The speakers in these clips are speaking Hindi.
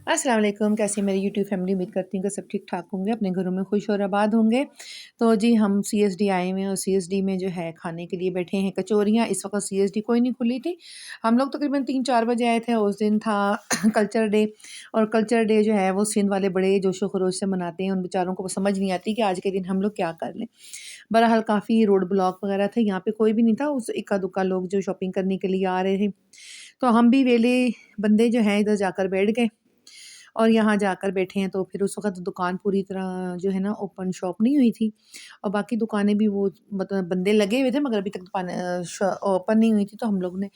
अस्सलाम वालेकुम। कैसी है मेरी यूट्यूब फैमिली। उम्मीद करती हूँ कि सब ठीक ठाक होंगे, अपने घरों में खुश और आबाद होंगे। तो जी हम सीएसडी आए हुए हैं और सीएसडी में जो है खाने के लिए बैठे हैं कचौरियाँ। इस वक्त सीएसडी कोई नहीं खुली थी। हम लोग तकरीबन 3-4 बजे आए थे। उस दिन था कल्चर डे। और कल्चर डे जो है वो सिंध वाले बड़े जोशो खरोश से मनाते हैं। उन बेचारों को समझ नहीं आती कि आज के दिन हम लोग क्या कर लें। बहरहाल काफ़ी रोड ब्लॉक वगैरह थे, यहाँ पे कोई भी नहीं था। उस इक्का दुक्का लोग जो शॉपिंग करने के लिए आ रहे थे। तो हम भी वेले बंदे जो हैं इधर जाकर बैठ गए और यहाँ जाकर बैठे हैं। तो फिर उस वक़्त दुकान पूरी तरह जो है ना ओपन शॉप नहीं हुई थी और बाकी दुकानें भी वो मतलब बंदे लगे हुए थे, मगर अभी तक दुकान ओपन नहीं हुई थी। तो हम लोग ने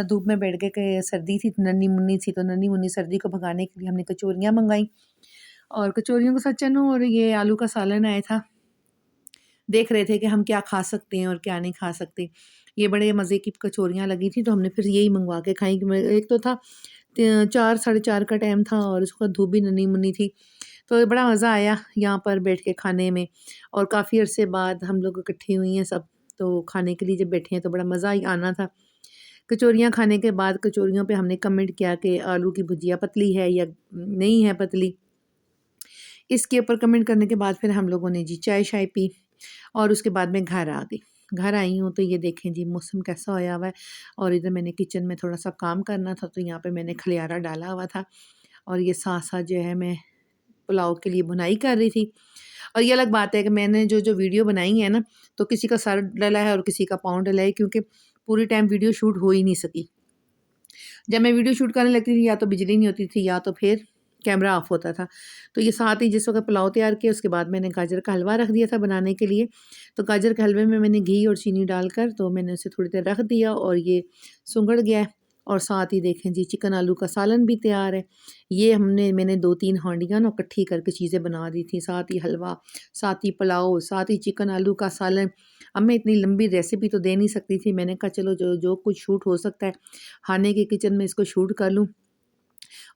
धूप में बैठ गए कि सर्दी थी, नन्ही-मुन्नी थी, तो नन्ही-मुन्नी सर्दी को भगाने के लिए हमने कचौरियाँ मँगाई और कचौरियों के साथ चनों और ये आलू का सालन आया था। देख रहे थे कि हम क्या खा सकते हैं और क्या नहीं खा सकते। ये बड़े मज़े की कचौरियाँ लगी थी, तो हमने फिर यही मँगवा के खाई। एक तो था 4 साढ़े 4 का टाइम था और उस वक़्त धूप भी नन्ही-मुन्नी थी। तो बड़ा मज़ा आया यहाँ पर बैठ के खाने में और काफ़ी अरसे बाद हम लोग इकट्ठे हुई हैं सब, तो खाने के लिए जब बैठे हैं तो बड़ा मज़ा ही आना था। कचौरियाँ खाने के बाद कचौरियों पे हमने कमेंट किया कि आलू की भुजिया पतली है या नहीं है पतली। इसके ऊपर कमेंट करने के बाद फिर हम लोगों ने जी चाय-शाय पी और उसके बाद मैं घर आ गई। घर आई हूँ तो ये देखें जी मौसम कैसा होया हुआ है और इधर मैंने किचन में थोड़ा-सा काम करना था, तो यहाँ पे मैंने खलियारा डाला हुआ था और ये साथ-साथ जो है मैं पुलाव के लिए भुनाई कर रही थी। और ये अलग बात है कि मैंने जो-जो वीडियो बनाई है ना, तो किसी का सर डला है और किसी का पाँव डला है, क्योंकि पूरी टाइम वीडियो शूट हो ही नहीं सकी। जब मैं वीडियो शूट करने लगती थी या तो बिजली नहीं होती थी या तो फिर कैमरा ऑफ होता था। तो ये साथ ही जिस वक़्त पुलाव तैयार किया उसके बाद मैंने गाजर का हलवा रख दिया था बनाने के लिए। तो गाजर के हलवे में मैंने घी और चीनी डालकर तो मैंने उसे थोड़ी देर रख दिया और ये सुंगड़ गया है। और साथ ही देखें जी चिकन आलू का सालन भी तैयार है। ये मैंने 2-3 हांडियाँ ना इकट्ठी करके चीज़ें बना दी थी। साथ ही हलवा, साथ ही पुलाव, साथ ही चिकन आलू का सालन। अब मैं इतनी लंबी रेसिपी तो दे नहीं सकती थी। मैंने कहा चलो जो जो कुछ शूट हो सकता है खाने के किचन में इसको शूट कर लूँ।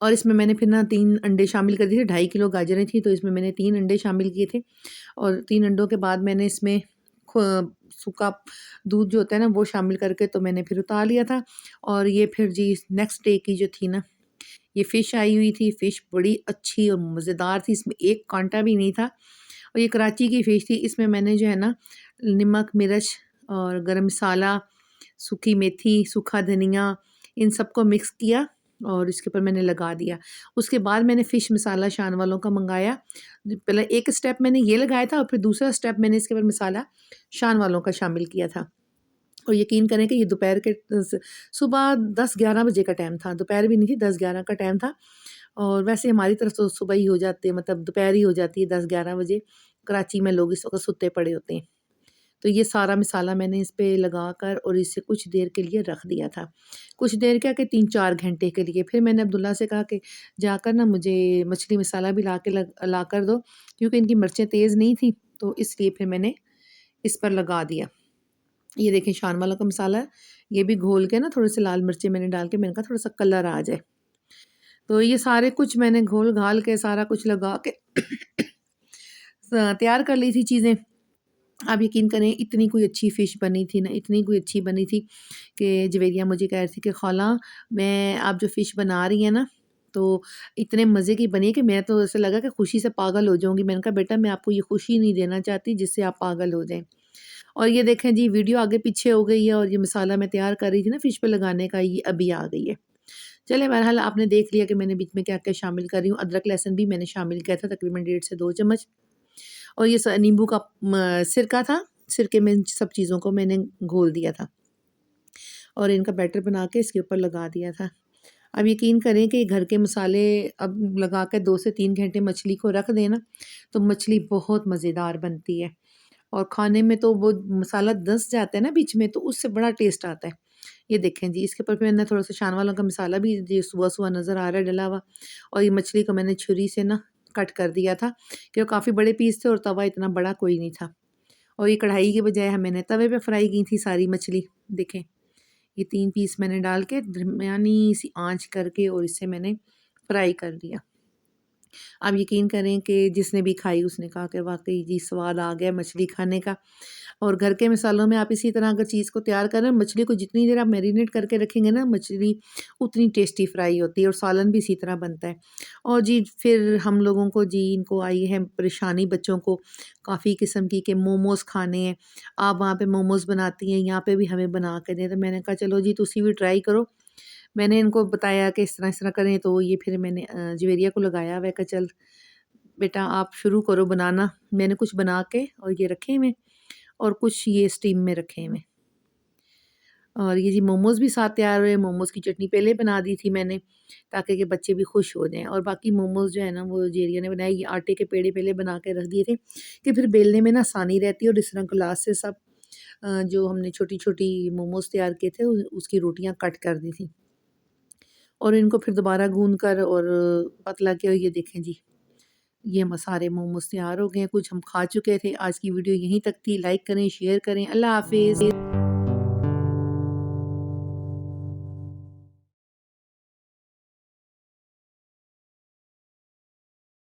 और इसमें मैंने फिर ना 3 अंडे शामिल कर दिए थे। 2.5 किलो गाजरें थी, तो इसमें मैंने 3 अंडे शामिल किए थे और 3 अंडों के बाद मैंने इसमें सूखा दूध जो होता है ना वो शामिल करके तो मैंने फिर उतार लिया था। और ये फिर जी नेक्स्ट डे की जो थी ना, ये फ़िश आई हुई थी। फ़िश बड़ी अच्छी और मज़ेदार थी, इसमें एक काँटा भी नहीं था और ये कराची की फ़िश थी। इसमें मैंने जो है ना नमक, मिर्च और गरम मसाला, सूखी मेथी, सूखा धनिया, इन सबको मिक्स किया और इसके ऊपर मैंने लगा दिया। उसके बाद मैंने फ़िश मसाला शान वालों का मँगाया। पहले एक स्टेप मैंने ये लगाया था और फिर दूसरा स्टेप मैंने इसके ऊपर मसाला शान वालों का शामिल किया था। और यकीन करें कि ये दोपहर के सुबह 10-11 बजे का टाइम था, दोपहर भी नहीं थी, 10-11 का टाइम था। और वैसे हमारी तरफ तो सुबह ही हो जाती है, मतलब दोपहर ही हो जाती है 10-11 बजे। कराची में लोग इस वक़्त सुत्ते पड़े होते हैं। तो ये सारा मसाला मैंने इस पे लगाकर और इसे कुछ देर के लिए रख दिया था। कुछ देर क्या कि 3-4 घंटे के लिए। फिर मैंने अब्दुल्ला से कहा कि जाकर ना मुझे मछली मसाला भी ला कर दो, क्योंकि इनकी मिर्चें तेज़ नहीं थी, तो इसलिए फिर मैंने इस पर लगा दिया। ये देखें शान वाला का मसाला है, ये भी घोल के ना थोड़े-से लाल मिर्चें मैंने डाल के मैंने कहा थोड़ा-सा कलर आ जाए। तो ये सारे कुछ मैंने घोल-घाल के सारा कुछ लगा के तैयार कर ली थी चीज़ें। आप यकीन करें इतनी कोई अच्छी फ़िश बनी थी ना, इतनी कोई अच्छी बनी थी कि जवेरिया मुझे कह रही थी कि खाला मैं आप जो फ़िश बना रही हैं ना, तो इतने मज़े की बनी है कि मैं तो ऐसा लगा कि खुशी से पागल हो जाऊँगी। मैंने कहा बेटा मैं आपको ये खुशी नहीं देना चाहती जिससे आप पागल हो जाएँ। और ये देखें जी वीडियो आगे पीछे हो गई है और ये मसाला मैं तैयार कर रही थी ना फ़िश पे लगाने का, ये अभी आ गई है। चलें बहरहाल आपने देख लिया कि मैंने बीच में क्या-क्या शामिल कर रही हूँ। अदरक लहसुन भी मैंने शामिल किया था तकरीबन 1.5 से 2 चम्मच। और ये नींबू का सिरका था, सिरके में इन सब चीज़ों को मैंने घोल दिया था और इनका बैटर बना के इसके ऊपर लगा दिया था। अब यकीन करें कि घर के मसाले अब लगा के 2 से 3 घंटे मछली को रख दें ना, तो मछली बहुत मज़ेदार बनती है और खाने में तो वो मसाला धँस जाता है ना बीच में, तो उससे बड़ा टेस्ट आता है। ये देखें जी इसके ऊपर फिर मैंने थोड़ा-सा शान वालों का मसाला भी जी सुबह-सुबह नज़र आ रहा है डला हुआ और ये मछली को मैंने छुरी से ना कट कर दिया था, कि वो काफ़ी बड़े पीस थे और तवा इतना बड़ा कोई नहीं था। और ये कढ़ाई के बजाय मैंने तवे पे फ्राई की थी सारी मछली। देखें, ये 3 पीस मैंने डाल के दरमियानी सी आँच करके और इसे मैंने फ्राई कर लिया। आप यकीन करें कि जिसने भी खाई उसने कहा कि वाक़ई जी स्वाद आ गया मछली खाने का। और घर के मसालों में आप इसी तरह अगर चीज़ को तैयार करें, मछली को जितनी देर आप मैरिनेट करके रखेंगे ना, मछली उतनी टेस्टी फ्राई होती है और सालन भी इसी तरह बनता है। और जी फिर हम लोगों को जी इनको आई है परेशानी बच्चों को काफ़ी किस्म की कि मोमोज़ खाने हैं। आप वहाँ पे मोमोज़ बनाती हैं, यहाँ पे भी हमें बना के दें। तो मैंने कहा चलो जी तुसी भी ट्राई करो। मैंने इनको बताया कि इस तरह करें, तो ये फिर मैंने जवेरिया को लगाया हुआ है कि चल बेटा आप शुरू करो बनाना। मैंने कुछ बना के और ये रखे हुए और कुछ ये स्टीम में रखे हुए। और ये जी मोमोज़ भी साथ तैयार हुए, मोमोज़ की चटनी पहले बना दी थी मैंने ताकि कि बच्चे भी खुश हो जाएँ। और बाकी मोमोज़ जो है ना वो जेरिया ने बनाए, ये आटे के पेड़े पहले बना के रख दिए थे कि फिर बेलने में ना आसानी रहती है और इस तरह ग्लास से सब जो हमने छोटी-छोटी मोमोज़ तैयार किए थे उसकी रोटियाँ कट कर दी थी। और इनको फिर दोबारा गूँध कर और पतला किया। ये देखें जी, ये हम सारे मोमोज़ तैयार हो गए हैं, कुछ हम खा चुके थे। आज की वीडियो यहीं तक थी। लाइक करें, शेयर करें। अल्लाह हाफ़िज़।